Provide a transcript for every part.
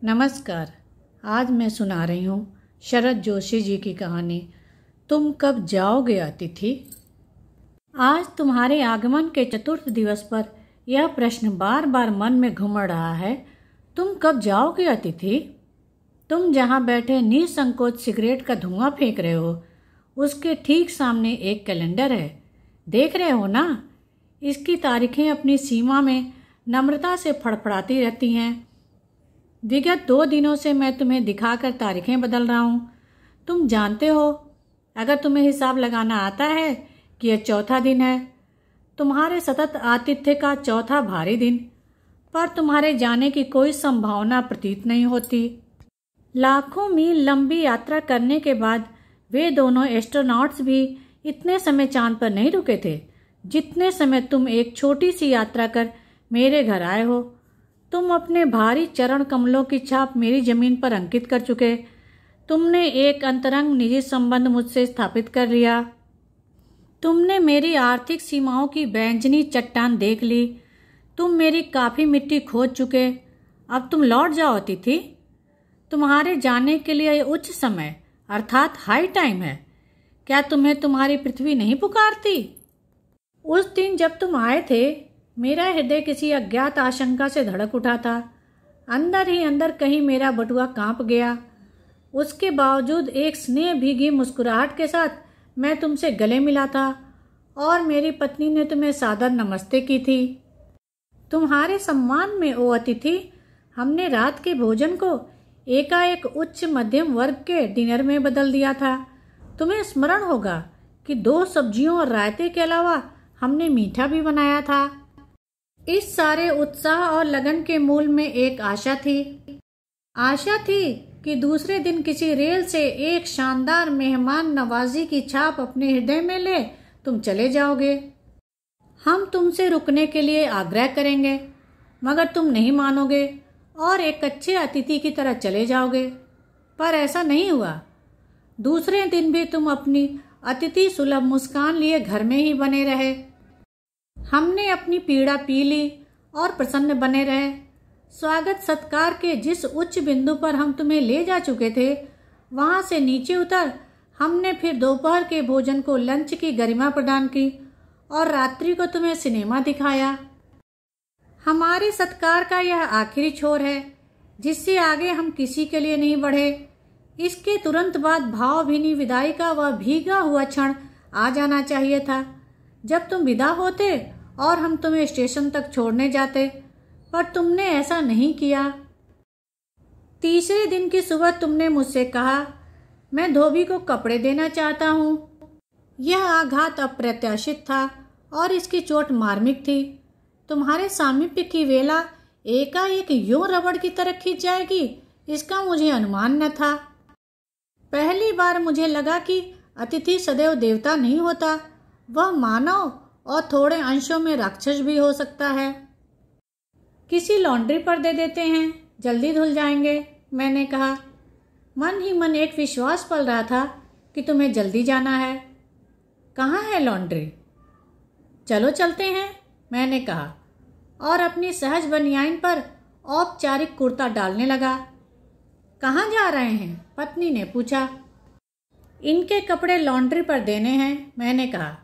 नमस्कार। आज मैं सुना रही हूँ शरद जोशी जी की कहानी तुम कब जाओगे अतिथि। आज तुम्हारे आगमन के चतुर्थ दिवस पर यह प्रश्न बार बार मन में घूम रहा है, तुम कब जाओगे अतिथि। तुम जहाँ बैठे निसंकोच सिगरेट का धुआं फेंक रहे हो, उसके ठीक सामने एक कैलेंडर है, देख रहे हो ना। इसकी तारीखें अपनी सीमा में नम्रता से फड़फड़ाती रहती हैं। विगत 2 दिनों से मैं तुम्हें दिखाकर तारीखें बदल रहा हूँ। तुम जानते हो, अगर तुम्हें हिसाब लगाना आता है कि यह चौथा दिन है, तुम्हारे सतत आतिथ्य का चौथा भारी दिन, पर तुम्हारे जाने की कोई संभावना प्रतीत नहीं होती। लाखों मील लंबी यात्रा करने के बाद वे दोनों एस्ट्रोनॉट्स भी इतने समय चांद पर नहीं रुके थे जितने समय तुम एक छोटी सी यात्रा कर मेरे घर आए हो। तुम अपने भारी चरण कमलों की छाप मेरी जमीन पर अंकित कर चुके। तुमने एक अंतरंग निजी संबंध मुझसे स्थापित कर लिया। तुमने मेरी आर्थिक सीमाओं की बैंजनी चट्टान देख ली। तुम मेरी काफी मिट्टी खोद चुके। अब तुम लौट जाओ अतिथि। तुम्हारे जाने के लिए उच्च समय अर्थात हाई टाइम है। क्या तुम्हें तुम्हारी पृथ्वी नहीं पुकारती। उस दिन जब तुम आए थे, मेरा हृदय किसी अज्ञात आशंका से धड़क उठा था। अंदर ही अंदर कहीं मेरा बटुआ कांप गया। उसके बावजूद एक स्नेह भीगी मुस्कुराहट के साथ मैं तुमसे गले मिला था और मेरी पत्नी ने तुम्हें सादर नमस्ते की थी। तुम्हारे सम्मान में ओ अतिथि, हमने रात के भोजन को एकाएक उच्च मध्यम वर्ग के डिनर में बदल दिया था। तुम्हें स्मरण होगा कि 2 सब्जियों और रायते के अलावा हमने मीठा भी बनाया था। इस सारे उत्साह और लगन के मूल में एक आशा थी। आशा थी कि दूसरे दिन किसी रेल से एक शानदार मेहमान नवाजी की छाप अपने हृदय में ले तुम चले जाओगे। हम तुमसे रुकने के लिए आग्रह करेंगे, मगर तुम नहीं मानोगे और एक अच्छे अतिथि की तरह चले जाओगे। पर ऐसा नहीं हुआ। दूसरे दिन भी तुम अपनी अतिथि सुलभ मुस्कान लिए घर में ही बने रहे। हमने अपनी पीड़ा पी ली और प्रसन्न बने रहे। स्वागत सत्कार के जिस उच्च बिंदु पर हम तुम्हें ले जा चुके थे, वहां से नीचे उतर हमने फिर दोपहर के भोजन को लंच की गरिमा प्रदान की और रात्रि को तुम्हें सिनेमा दिखाया। हमारे सत्कार का यह आखिरी छोर है, जिससे आगे हम किसी के लिए नहीं बढ़े। इसके तुरंत बाद भावभीनी विदाई का वह भीगा हुआ क्षण आ जाना चाहिए था, जब तुम विदा होते और हम तुम्हें स्टेशन तक छोड़ने जाते, पर तुमने ऐसा नहीं किया। तीसरे दिन की सुबह तुमने मुझसे कहा, मैं धोबी को कपड़े देना चाहता हूँ। यह आघात अप्रत्याशित था और इसकी चोट मार्मिक थी। तुम्हारे सामीप्य की वेला एकाएक यूं रबड़ की तरह खिंच जाएगी, इसका मुझे अनुमान न था। पहली बार मुझे लगा कि अतिथि सदैव देवता नहीं होता, वह मानव और थोड़े अंशों में राक्षस भी हो सकता है। किसी लॉन्ड्री पर दे देते हैं, जल्दी धुल जाएंगे, मैंने कहा। मन ही मन एक विश्वास पल रहा था कि तुम्हें जल्दी जाना है। कहाँ है लॉन्ड्री। चलो चलते हैं, मैंने कहा और अपनी सहज बनियाइन पर औपचारिक कुर्ता डालने लगा। कहाँ जा रहे हैं, पत्नी ने पूछा। इनके कपड़े लॉन्ड्री पर देने हैं, मैंने कहा।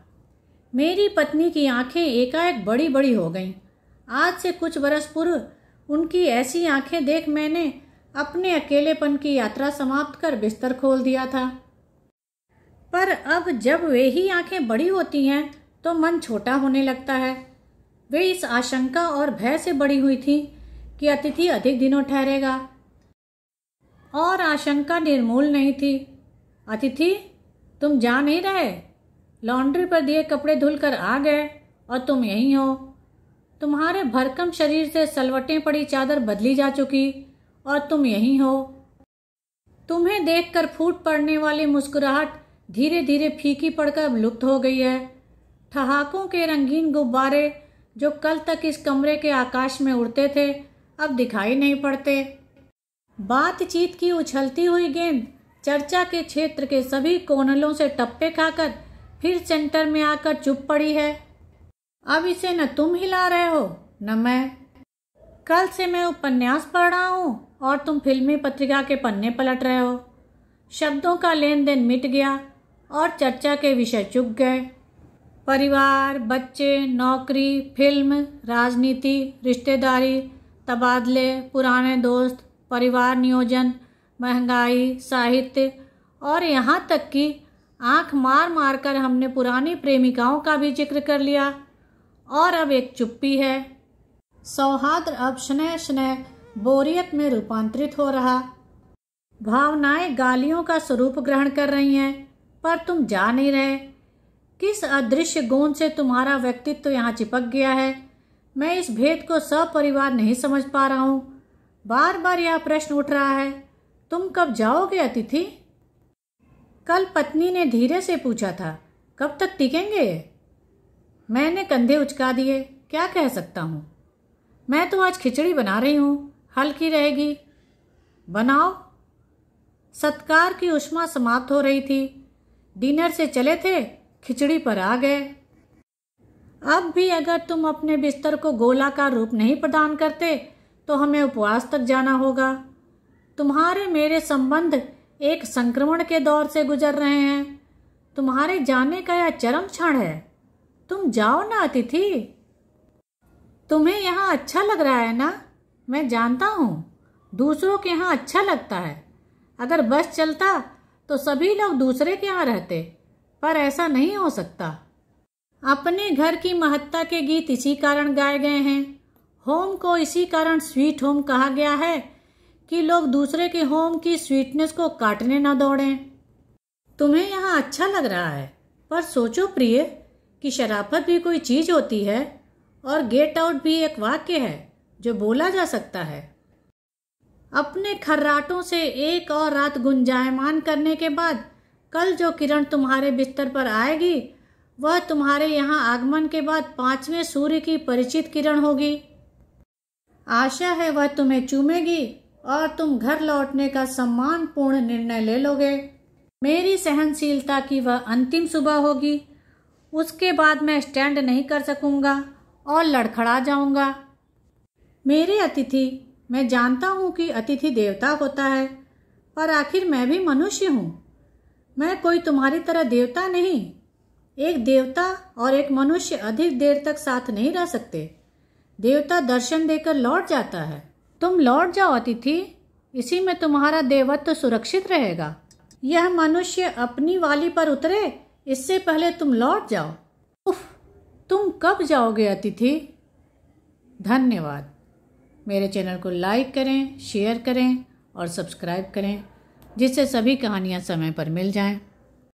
मेरी पत्नी की आंखें एकाएक बड़ी बड़ी हो गईं। आज से कुछ बरस पूर्व उनकी ऐसी आंखें देख मैंने अपने अकेलेपन की यात्रा समाप्त कर बिस्तर खोल दिया था। पर अब जब वे ही आंखें बड़ी होती हैं तो मन छोटा होने लगता है। वे इस आशंका और भय से बड़ी हुई थी कि अतिथि अधिक दिनों ठहरेगा, और आशंका निर्मूल नहीं थी। अतिथि, तुम जा नहीं रहे। लॉन्ड्री पर दिए कपड़े धुलकर आ गए और तुम यहीं हो। तुम्हारे भरकम शरीर से सलवटें पड़ी चादर बदली जा चुकी और तुम यहीं हो। तुम्हें देखकर फूट पड़ने वाली मुस्कुराहट धीरे धीरे फीकी पड़कर लुप्त हो गई है। ठहाकों के रंगीन गुब्बारे जो कल तक इस कमरे के आकाश में उड़ते थे, अब दिखाई नहीं पड़ते। बातचीत की उछलती हुई गेंद चर्चा के क्षेत्र के सभी कोनलों से टप्पे खाकर फिर सेंटर में आकर चुप पड़ी है। अब इसे न तुम हिला रहे हो न मैं। कल से मैं उपन्यास पढ़ रहा हूँ और तुम फिल्मी पत्रिका के पन्ने पलट रहे हो। शब्दों का लेन देन मिट गया और चर्चा के विषय चुक गए। परिवार, बच्चे, नौकरी, फिल्म, राजनीति, रिश्तेदारी, तबादले, पुराने दोस्त, परिवार नियोजन, महंगाई, साहित्य और यहाँ तक कि आंख मार मार कर हमने पुरानी प्रेमिकाओं का भी जिक्र कर लिया। और अब एक चुप्पी है। सौहार्द अब स्नेह स्नेह बोरियत में रूपांतरित हो रहा। भावनाएं गालियों का स्वरूप ग्रहण कर रही हैं, पर तुम जा नहीं रहे। किस अदृश्य गोंद से तुम्हारा व्यक्तित्व तो यहाँ चिपक गया है। मैं इस भेद को सपरिवार नहीं समझ पा रहा हूँ। बार बार यह प्रश्न उठ रहा है, तुम कब जाओगे अतिथि? कल पत्नी ने धीरे से पूछा था, कब तक टिकेंगे? मैंने कंधे उचका दिए। क्या कह सकता हूँ? मैं तो आज खिचड़ी बना रही हूँ, हल्की रहेगी। बनाओ। सत्कार की उष्मा समाप्त हो रही थी। डिनर से चले थे, खिचड़ी पर आ गए। अब भी अगर तुम अपने बिस्तर को गोलाकार रूप नहीं प्रदान करते तो हमें उपवास तक जाना होगा। तुम्हारे मेरे संबंध एक संक्रमण के दौर से गुजर रहे हैं। तुम्हारे जाने का यह चरम क्षण है। तुम जाओ ना अतिथि। तुम्हें यहाँ अच्छा लग रहा है ना? मैं जानता हूँ दूसरों के यहाँ अच्छा लगता है। अगर बस चलता तो सभी लोग दूसरे के यहाँ रहते, पर ऐसा नहीं हो सकता। अपने घर की महत्ता के गीत इसी कारण गाए गए हैं। होम को इसी कारण स्वीट होम कहा गया है कि लोग दूसरे के होम की स्वीटनेस को काटने न दौड़ें। तुम्हें यहाँ अच्छा लग रहा है, पर सोचो प्रिय कि शराफत भी कोई चीज होती है और गेट आउट भी एक वाक्य है जो बोला जा सकता है। अपने खर्राटों से एक और रात गुंजायमान करने के बाद कल जो किरण तुम्हारे बिस्तर पर आएगी वह तुम्हारे यहाँ आगमन के बाद 5वें सूर्य की परिचित किरण होगी। आशा है वह तुम्हें चूमेगी और तुम घर लौटने का सम्मानपूर्ण निर्णय ले लोगे। मेरी सहनशीलता की वह अंतिम सुबह होगी। उसके बाद मैं स्टैंड नहीं कर सकूंगा और लड़खड़ा जाऊंगा। मेरे अतिथि, मैं जानता हूँ कि अतिथि देवता होता है, पर आखिर मैं भी मनुष्य हूँ। मैं कोई तुम्हारी तरह देवता नहीं। एक देवता और एक मनुष्य अधिक देर तक साथ नहीं रह सकते। देवता दर्शन देकर लौट जाता है। तुम लौट जाओ अतिथि, इसी में तुम्हारा देवत्व सुरक्षित रहेगा। यह मनुष्य अपनी वाली पर उतरे इससे पहले तुम लौट जाओ। उफ, तुम कब जाओगे अतिथि? धन्यवाद। मेरे चैनल को लाइक करें, शेयर करें और सब्सक्राइब करें, जिससे सभी कहानियाँ समय पर मिल जाएं।